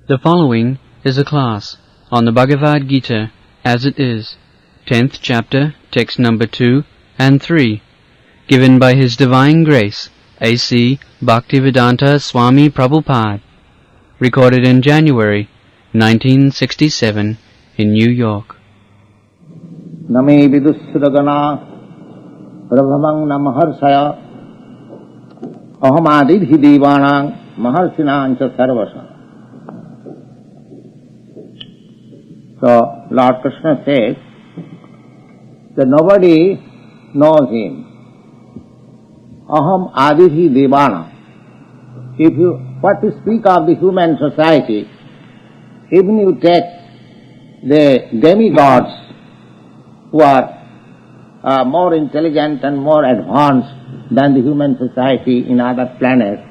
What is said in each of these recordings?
The following is a class on the Bhagavad Gita as it is, 10th chapter, text number 2 and 3, given by His Divine Grace, A.C. Bhaktivedanta Swami Prabhupada, recorded in January 1967 in New York. Name vidusragana prabhavang namaharsaya ahamadidhi devanang maharsinancha sarvasa. So, Lord Krishna says that nobody knows Him. Aham adidhi devana. What to speak of the human society, even you take the demigods who are more intelligent and more advanced than the human society in other planets,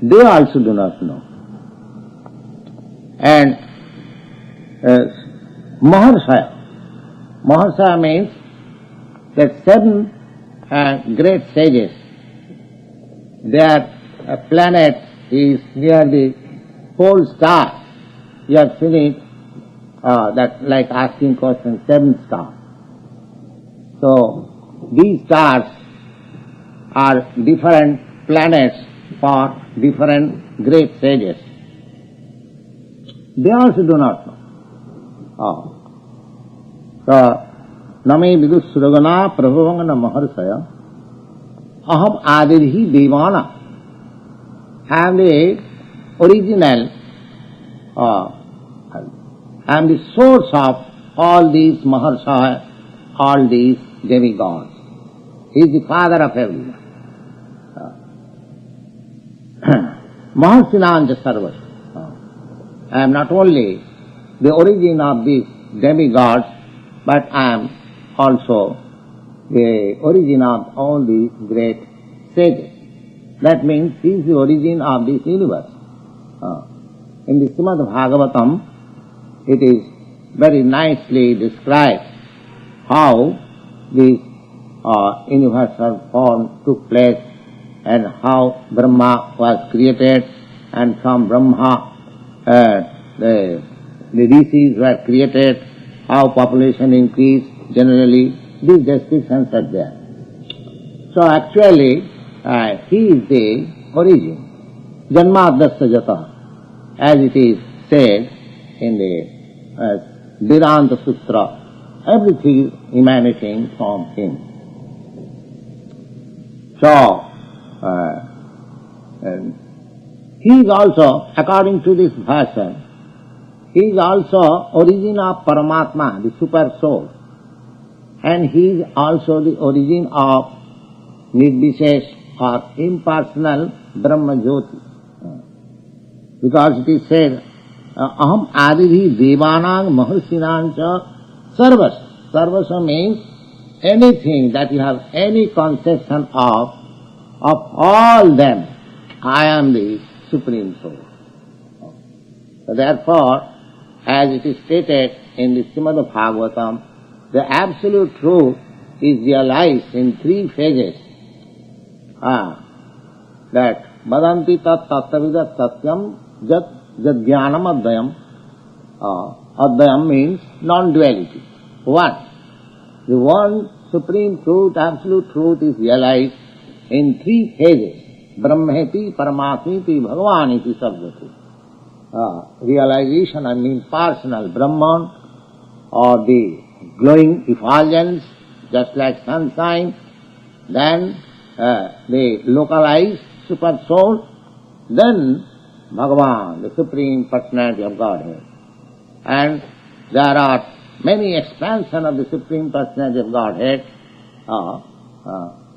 they also do not know. And Maharsaya means that 7 great sages, their planet is near the pole star. You have seen it, that like asking question, 7 stars. So, these stars are different planets for different great sages. They also do not know. So, Name vidusragana prabhavangana maharsaya aham adidhi devana. I am the original, I am the source of all these maharsaya, all these demigods. He is the father of everyone. Maharsinancha sarvasa. I am not only the origin of these demigods, but I am also the origin of all these great sages. That means he is the origin of this universe. In the Srimad Bhagavatam, it is very nicely described how this universal form took place and how Brahma was created, and from Brahma the rishis were created, how population increased generally. These descriptions are there. So actually, he is the origin. Janmadasya jata, as it is said in the Vedanta Sutra, everything emanating from him. So, he is also, according to this version, he is also origin of Paramatma, the super soul. And he is also the origin of Nirvishesh or impersonal Brahma Jyoti. Because it is said, Aham adidhi devanang maharsinancha sarvasa. Sarvasa means anything that you have any conception of all them, I am the Supreme Soul. So therefore, as it is stated in the Srimad Bhagavatam, the absolute truth is realized in 3 phases. That Vadanti tat tattavidat tatyam jat jnanam advayam. Advayam means non-duality. One. The one supreme truth, absolute truth is realized in 3 phases. Brahmeti, Paramatmiti, Bhagavaniti sabdati. Realization, I mean personal Brahman, or the glowing effulgence, just like sunshine. Then the localized super soul. Then Bhagavan, the Supreme Personality of Godhead. And there are many expansions of the Supreme Personality of Godhead.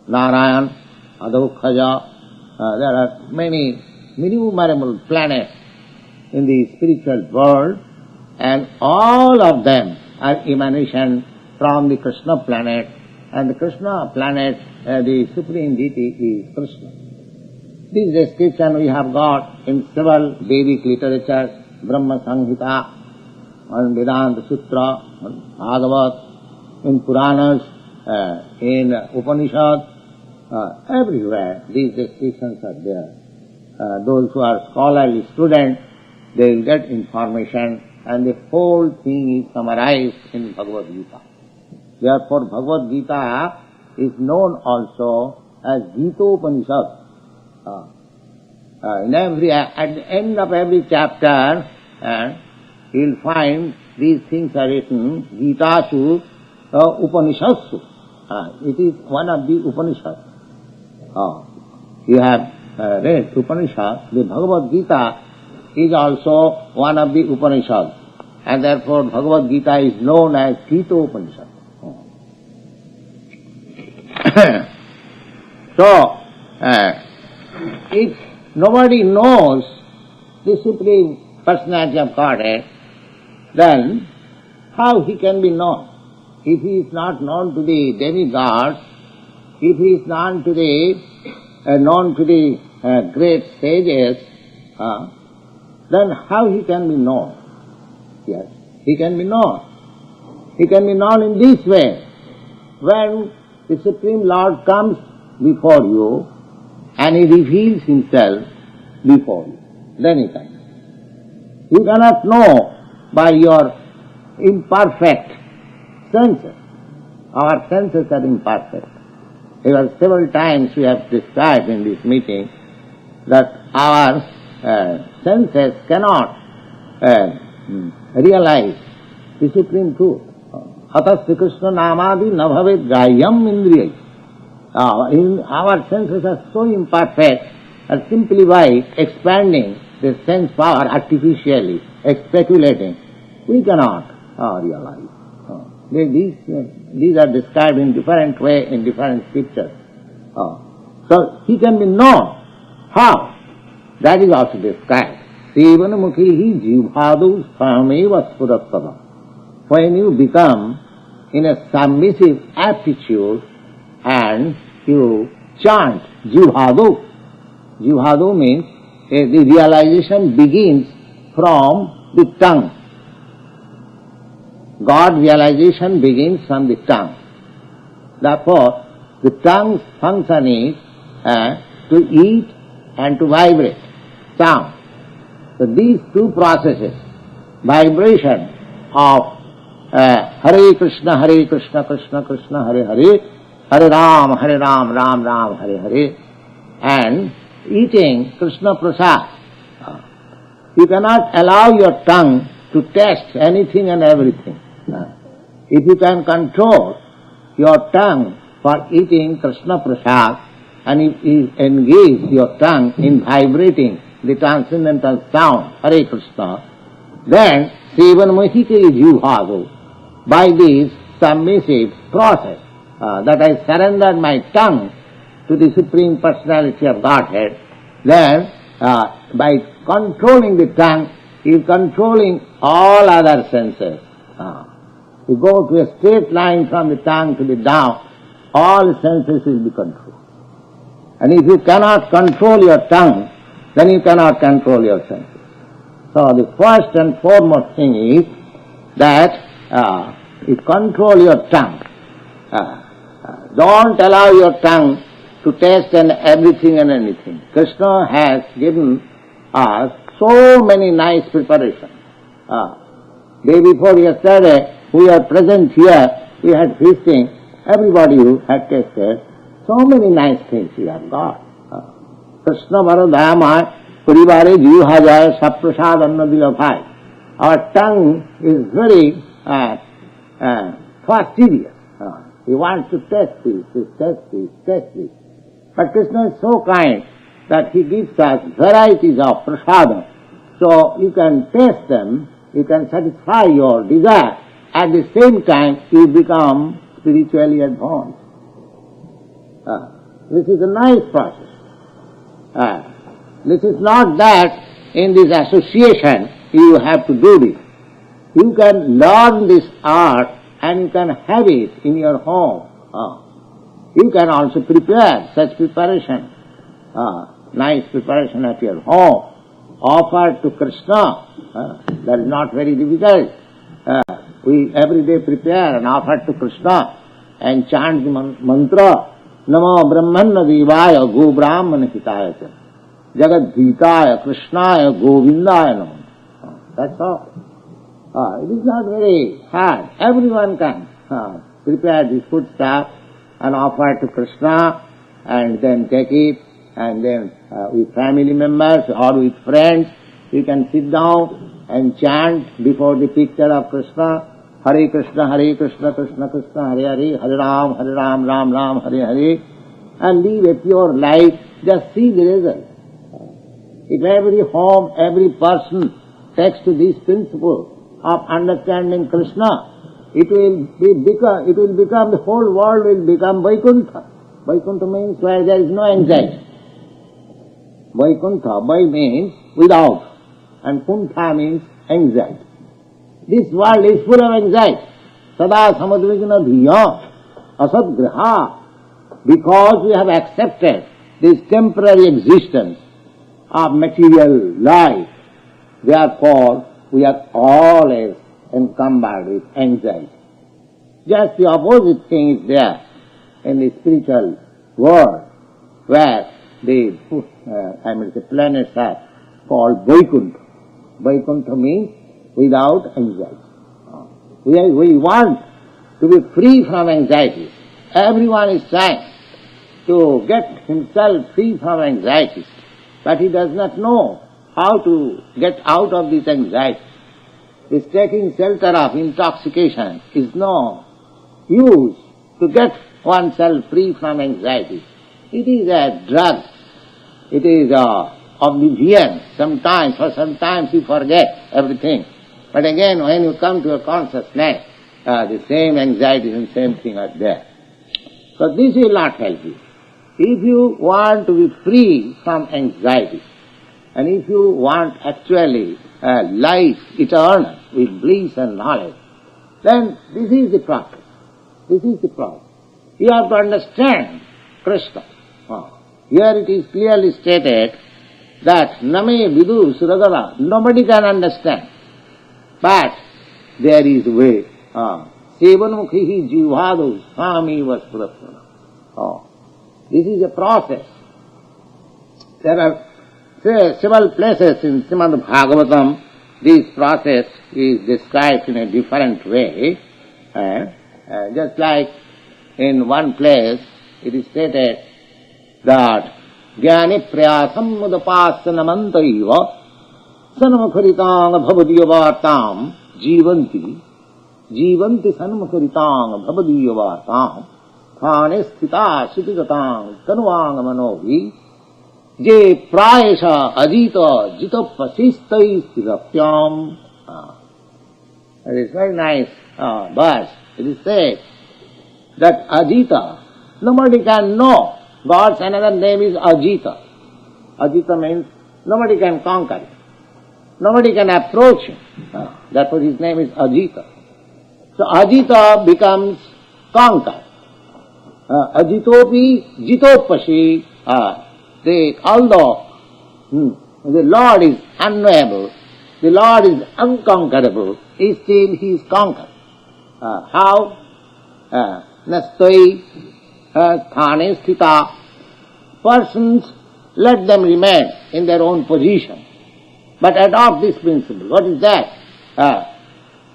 Narayan, Adokhaja, there are many innumerable planets in the spiritual world, and all of them are emanation from the Krishna planet, and the Krishna planet, the Supreme Deity is Krishna. This description we have got in several Vedic literatures, Brahma Samhita, and Vedanta Sutra, and Bhagavat, in Puranas, in Upanishad, everywhere these descriptions are there. Those who are scholarly students, they will get information, and the whole thing is summarized in Bhagavad Gita. Therefore, Bhagavad Gita is known also as Gita-Upanishad. At the end of every chapter, you will find these things are written, Gita-su, Upanishadsu. It is one of the Upanishads. You have read Upanishad. The Bhagavad Gita is also one of the Upanishads, and therefore Bhagavad Gita is known as Gita-Upanishad. So, if nobody knows the Supreme Personality of Godhead, then how he can be known? If he is not known to the demigods, if he is known to the great sages, then how he can be known? Yes, he can be known. He can be known in this way. When the Supreme Lord comes before you and he reveals himself before you, then he can. You cannot know by your imperfect senses. Our senses are imperfect. Several times we have described in this meeting that our senses cannot realize the Supreme Truth. Atas Krishna namadi nabhavet gahyam indriyai. Our senses are so imperfect, and simply by expanding the sense power artificially, speculating, we cannot realize. These are described in different way in different scriptures. So he can be known. How? That is also described. Sevanamukhihi jivhadu swameva spurattada. When you become in a submissive attitude and you chant jivhadu. Jivhadu means the realization begins from the tongue. God realization begins from the tongue. Therefore, the tongue's function is to eat and to vibrate, sound. So these two processes, vibration of Hare Krishna, Krishna Krishna, Hare Hare, Hare Ram, Ram Ram, Hare Hare, and eating Krishna Prasad. You cannot allow your tongue to taste anything and everything. If you can control your tongue for eating Krishna Prasad, and if you engage your tongue in vibrating the transcendental sound, Hare Krishna, then Sevan Mahike Jivhadu, by this submissive process, that I surrendered my tongue to the Supreme Personality of Godhead, then by controlling the tongue, you are controlling all other senses. You go to a straight line from the tongue to the down, all senses will be controlled. And if you cannot control your tongue, then you cannot control your senses. So the first and foremost thing is that you control your tongue. Don't allow your tongue to taste and everything and anything. Krishna has given us so many nice preparations. Day before yesterday, we are present here, we had feasting, everybody who had tasted, so many nice things we have got. Krishna Varadayama Purivare Jivhajaya Saprasad Annadilabhai. Our tongue is very fastidious. He wants to test this. But Krishna is so kind that he gives us varieties of prasadam. So you can taste them, you can satisfy your desire. At the same time, you become spiritually advanced. This is a nice process. This is not that in this association you have to do this. You can learn this art and you can have it in your home. You can also prepare such preparation, nice preparation at your home, offer to Krishna. That is not very difficult. We every day prepare and offer to Krishna and chant the mantra, Namo Brahmanna Devaya Go Brahmana Hitaya Jagat Bhitaya Krishnaya Govindaya Namo. That's all. It is not very hard. Everyone can prepare this foodstuff and offer it to Krishna and then take it, and then with family members or with friends you can sit down and chant before the picture of Krishna, Hare Krishna, Krishna Krishna, Hare Hare, Hare Ram, Ram Ram, Hare Hare, and live a pure life. Just see the result. If every home, every person takes to this principle of understanding Krishna, it will become, the whole world will become Vaikuntha. Vaikuntha means where there is no anxiety. Vaikuntha, Vai means without, and Kuntha means anxiety. This world is full of anxiety. Sada samadvigna dhiya asadgraha. Because we have accepted this temporary existence of material life, therefore we are always encumbered with anxiety. Just the opposite thing is there in the spiritual world, where the planets are called Vaikuntha. Vaikuntha means without anxiety. We want to be free from anxiety. Everyone is trying to get himself free from anxiety, but he does not know how to get out of this anxiety. This taking shelter of intoxication is no use to get oneself free from anxiety. It is a drug. It is oblivion. Sometimes you forget everything. But again, when you come to a consciousness, the same anxiety and same thing are there. So this will not help you. If you want to be free from anxiety, and if you want actually life eternal with bliss and knowledge, then this is the process. This is the process. You have to understand Krishna. Here it is clearly stated that Name Vidu Suragava, nobody can understand. But there is a way. Sevanmukhihi jivadu swami vaspurasana. This is a process. There are several places in Srimad Bhagavatam, this process is described in a different way. Just like in one place it is stated that Jnani prayasam mudapasyanamantaiva sanmukharitang bhavadiyavartam jivanti sanmukharitang bhavadiyavartam thane sthita sutigatang tanuvang manovi je prayasha ajita jitopasistai sthirapyam. It is very nice verse. It is said that Ajita, nobody can know. God's another name is Ajita. Ajita means nobody can conquer him. Nobody can approach him. Therefore his name is Ajita. So Ajita becomes conquered. Ajitopi jitopashi. Although the Lord is unknowable, the Lord is unconquerable, still he is conquered. How? Nastoi thane sthita. Persons, let them remain in their own position, but adopt this principle. What is that?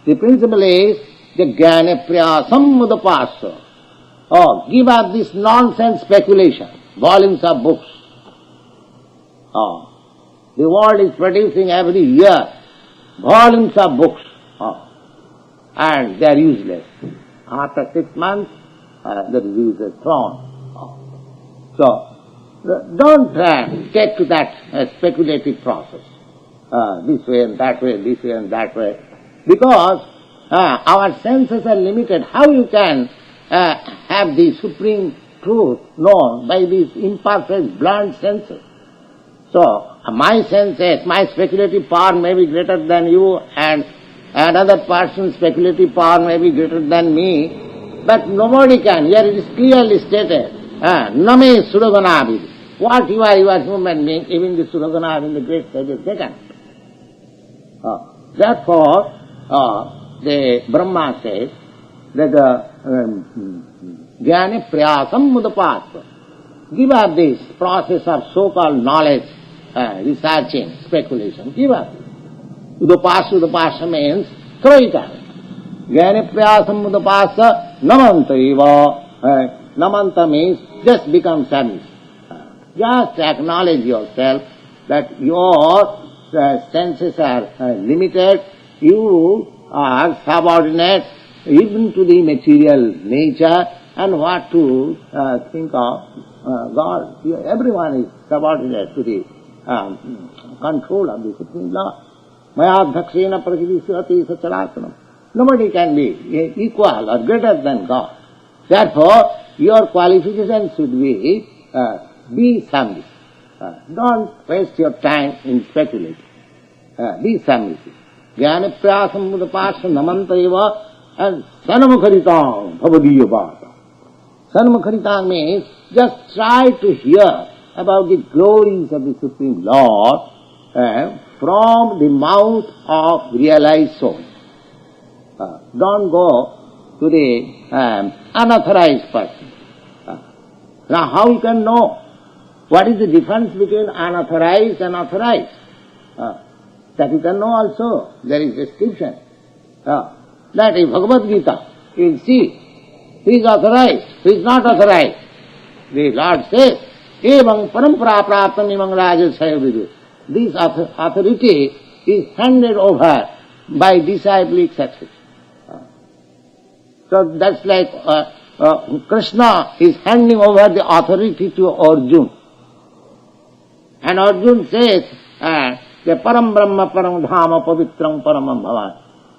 The principle is the jnana prayasam mudapasya. Give up this nonsense speculation, volumes of books. The world is producing every year volumes of books, and they are useless. After 6 months, the reviews are thrown. So, don't take to that speculative process, this way and that way, this way and that way, because our senses are limited. How you can have the supreme truth known by these imperfect, blunt senses? So, my senses, my speculative power may be greater than you, and another person's speculative power may be greater than me, but nobody can. Here it is clearly stated, Name Suraganavid. What you are human being, even the Suragana in the great sages, they can. Therefore, the Brahma says that Jnana Prayasam Mudapatva. Give up this process of so-called knowledge, researching, speculation. Give up. Udapasa means throw it away. Jnana prayasam udapasa namanta eva. Namanta means just become submissive. Just acknowledge yourself that your senses are limited, you are subordinate even to the material nature, and what to think of God. Everyone is subordinate to the control of the Supreme Lord. Mayadhakshena prasidisati sacharatmanam. Nobody can be equal or greater than God. Therefore, your qualification should be submissive. Don't waste your time in speculating. Be submissive. Jnana prayasam udapasa namanta eva and sanamukharitang bhavadiya bhata. Sanamukharitang means just try to hear about the glories of the Supreme Lord from the mouth of realized soul. Don't go to the unauthorized person. Now how you can know what is the difference between unauthorized and authorized? That you can know also. There is description. That in Bhagavad Gita, you will see who is authorized, who is not authorized. The Lord says, Evang parampara praptam evang rajasaya vidu. This authority is handed over by disciplic success. So that's like Krishna is handing over the authority to Arjuna. And Arjuna says, the param brahma param dhama pavitram paramam bhavan.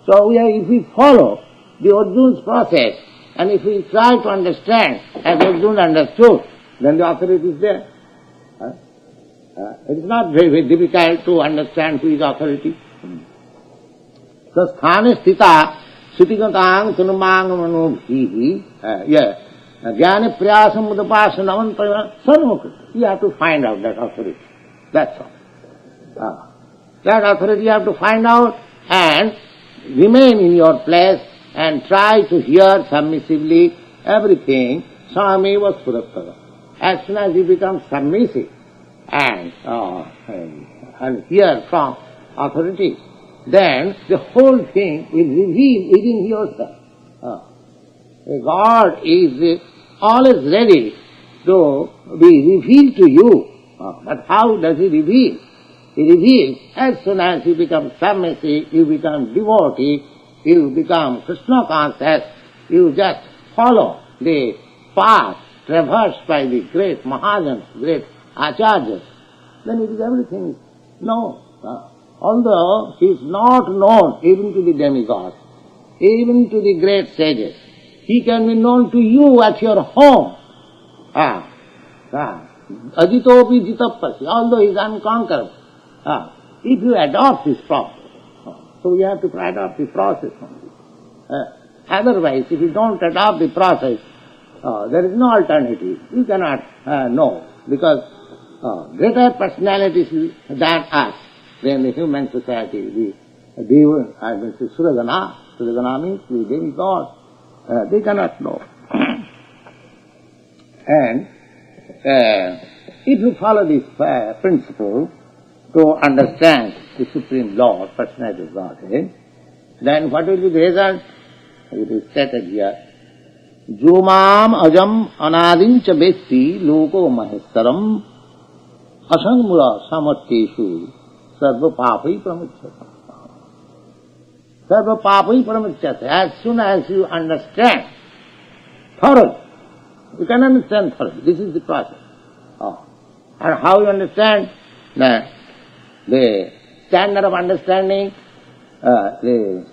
So if we follow the Arjuna's process, and if we try to understand as Arjuna understood, then the authority is there. It is not very, very difficult to understand who is authority. So sthane sthita sutigatang tunumang manubhihi jnana prayasam udapasa namanta sarvamukha. You have to find out that authority. That's all. That authority you have to find out and remain in your place and try to hear submissively everything. Sameva spurattada. As soon as you become submissive and hear from authority, then the whole thing will reveal within yourself. God is always ready to be revealed to you. But how does He reveal? He reveals as soon as you become submissive, you become devotee, you become Krishna conscious, you just follow the path traversed by the great Mahajans, great Acharyas, then it is everything known. Although he is not known even to the demigods, even to the great sages, he can be known to you at your home. Ajitopi jitapasi, although he is unconquerable. If you adopt this process, so you have to adopt the process only. Otherwise, if you don't adopt the process, there is no alternative. You cannot know, because greater personalities than us, than the human society, the Deva, I mean Suragana means the demigods, they cannot know. And if you follow this principle to understand the Supreme Lord, personality of Godhead, then what will be the result? It is stated here. Jumam ajam anadincha vesti loko mahestaram asangmula samatteshu sarva papai pramichyate. Sarva papai pramichyate. As soon as you understand thoroughly, you can understand thoroughly. This is the process. And how you understand? The standard of understanding is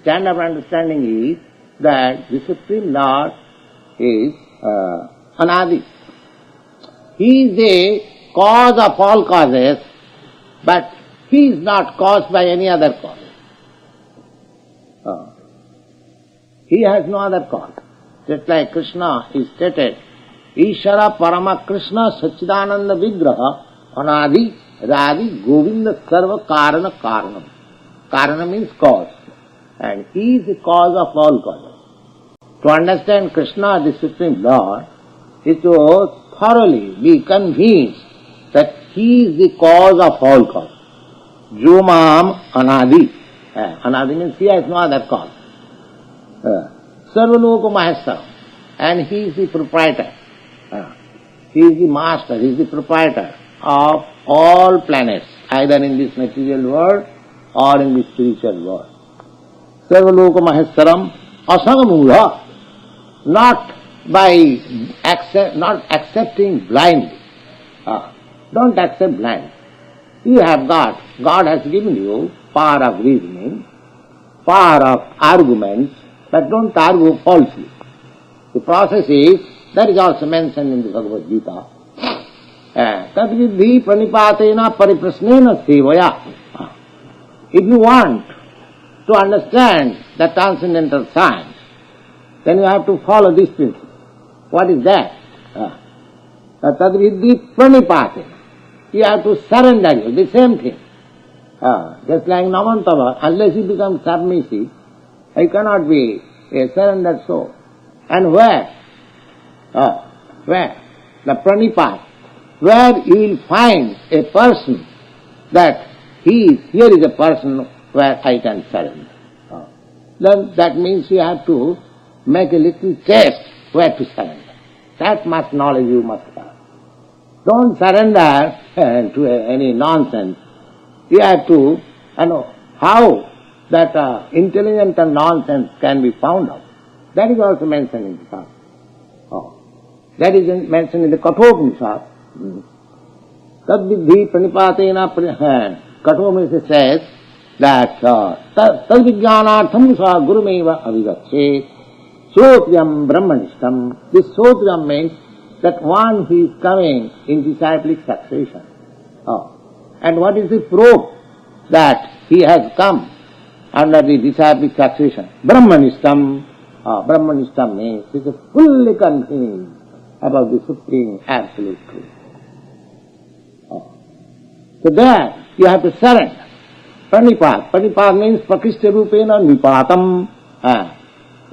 that the Supreme Lord is anadi. He is the cause of all causes, but he is not caused by any other cause. He has no other cause. Just like Krishna is stated, Ishara Parama Krishna Sachidananda Vigraha Anadi Radi Govinda Sarva Karana Karanam. Karana means cause. And he is the cause of all causes. To understand Krishna, the Supreme Lord, is to thoroughly be convinced that he is the cause of all causes. Jumam Anadi. Anadi means he has no other cause. Sarvaloka Maheshwara, and he is the proprietor. He is the master, he is the proprietor of all planets, either in this material world or in the spiritual world. Sarvaloka Maheshwaram asangamula, not accepting blindly. Don't accept blindly. You have God has given you power of reasoning, power of arguments, but don't argue falsely. The process is, that is also mentioned in the Bhagavad Gita, tadvidhi pranipatena pariprasnena sevaya. If you want to understand the transcendental science, then you have to follow this principle. What is that? Tadvidhi pranipatena. You have to surrender you, the same thing. Just like Namantava, unless you become submissive, you cannot be a surrendered soul. And where? Where? The pranipat. Where you will find a person that here is a person where I can surrender. Then that means you have to make a little test where to surrender. That much knowledge you must have. Don't surrender to any nonsense. You have to know how that intelligent and nonsense can be found out. That is also mentioned in the Shastra. That is mentioned in the Kathopanishad. Tadvidhi pranipatena Kathopanishad says that tadvijnanartham sa gurumeva avivachet sotyam brahmanishtam. This sotyam means that one who is coming in disciplic succession. And what is the proof that he has come under the disciplic succession? Brahmanishtam. Brahmanishtam means he is fully convinced about the Supreme Absolute Truth. So there you have to surrender. Pranipat. Pranipat means prakishta rupena nipatam.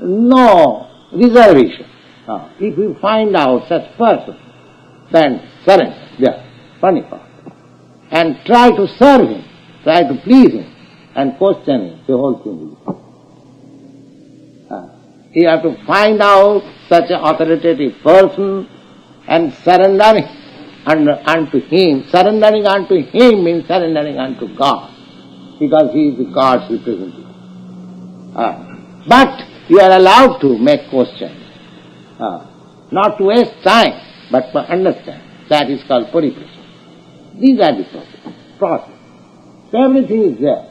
No reservation. If you find out such person, then surrender. Yes, pranipat. And try to serve him, try to please him, and question him, the whole thing. You have to find out such an authoritative person and surrendering unto him. Surrendering unto him means surrendering unto God, because he is the God's representative. But you are allowed to make questions, not to waste time, but to understand. That is called purification. These are the process. So everything is there.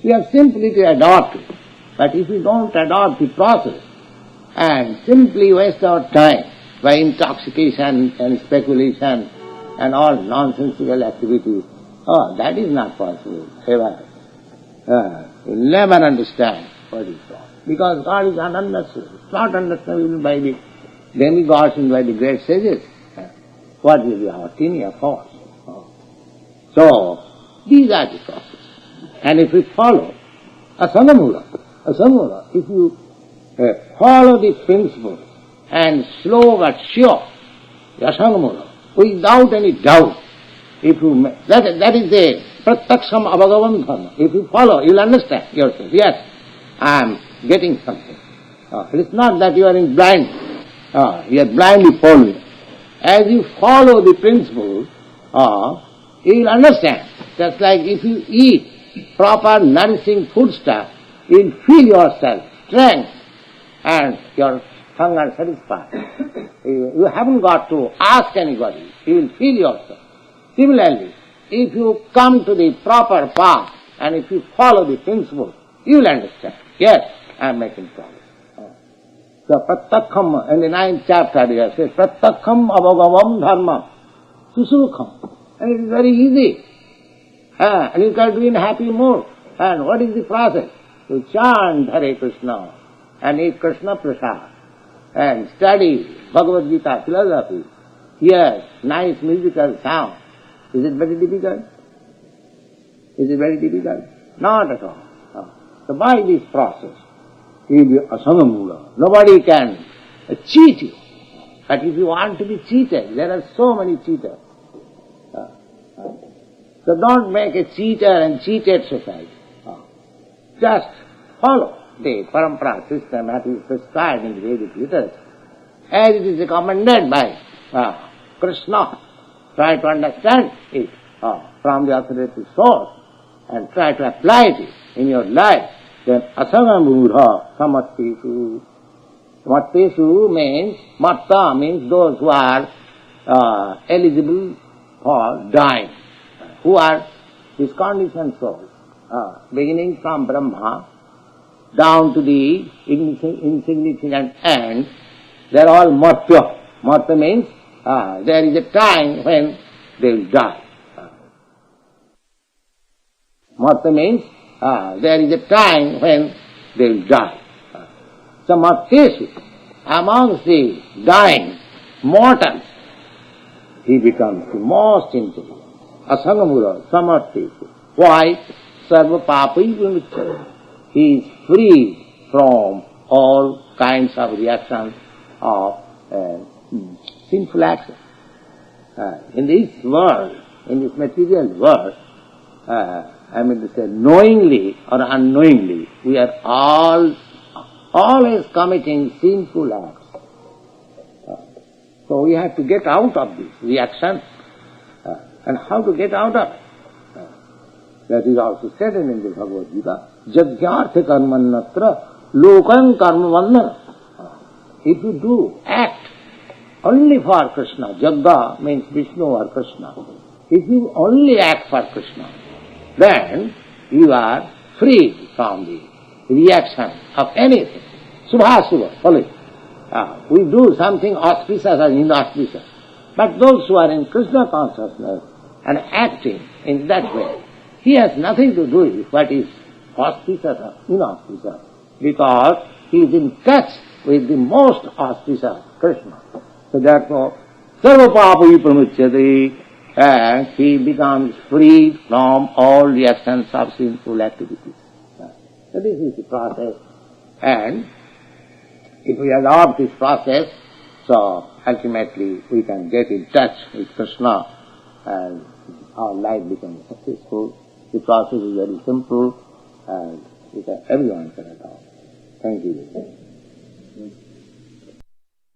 We have simply to adopt it. But if we don't adopt the process and simply waste our time by intoxication and speculation and all nonsensical activities, that is not possible ever. You'll never understand what is wrong. Because God is unnecessary. It's not understandable by the demigods and by the great sages. What will be our tiny force? So, these are the processes. And if we follow asangamula, if you follow the principle and slow but sure, asangamula, without any doubt, if you that is the pratyaksham abhagavan dharma. If you follow, you'll understand yourself. Yes, I am getting something. It is not that you are in blind, you are blindly following. As you follow the principle, you will understand. Just like if you eat proper nourishing foodstuff, you will feel yourself strength and your hunger satisfied. You haven't got to ask anybody. You will feel yourself. Similarly, if you come to the proper path and if you follow the principle, you will understand. Yes, I am making progress. So prattakham, in the 9th chapter, it says, prattakham abhagavam dharma susukham. And it is very easy. And you can do in happy mood. And what is the process? To chant Hare Krishna and eat Krishna Prasad and study Bhagavad Gita philosophy. Hear nice musical sound. Is it very difficult? Is it very difficult? Not at all. So by this process, you will be asangamula. Nobody can cheat you. But if you want to be cheated, there are so many cheaters. So don't make a cheater and cheated society. just follow the parampara system as is prescribed in the Vedic literature, as it is recommended by Krishna. Try to understand it from the authoritative source and try to apply it in your life. Then asanga mudha samattesu. Mattesu means, matta means those who are eligible for dying, who are these conditioned souls, beginning from Brahma down to the insignificant end. They are all matta. Matta means there is a time when they will die. Matta means there is a time when they will die. So mattesu, amongst the dying mortals, he becomes the most intelligent. Asangamura samattesu. Why? Sarva papai vimucchate. He is free from all kinds of reactions of sinful action. In this world, in this material world, knowingly or unknowingly, we are always committing sinful acts. So we have to get out of this reaction. And how to get out of it? That is also said in the Bhagavad Gita, Jagyartha karmannatra lokam karma vandana. If you do act only for Krishna, Jagga means Vishnu or Krishna. If you only act for Krishna, then you are free from the reaction of anything. Subha, follow it. We do something auspicious or inauspicious. But those who are in Krishna consciousness and acting in that way, he has nothing to do with what is auspicious or inauspicious, because he is in touch with the most auspicious Krishna. So therefore, sarva papai pramuchyate, and he becomes free from all reactions of sinful activities. So this is the process, and if we adopt this process, so ultimately we can get in touch with Krishna and our life becomes successful. The process is very simple and everyone can adopt. Thank you.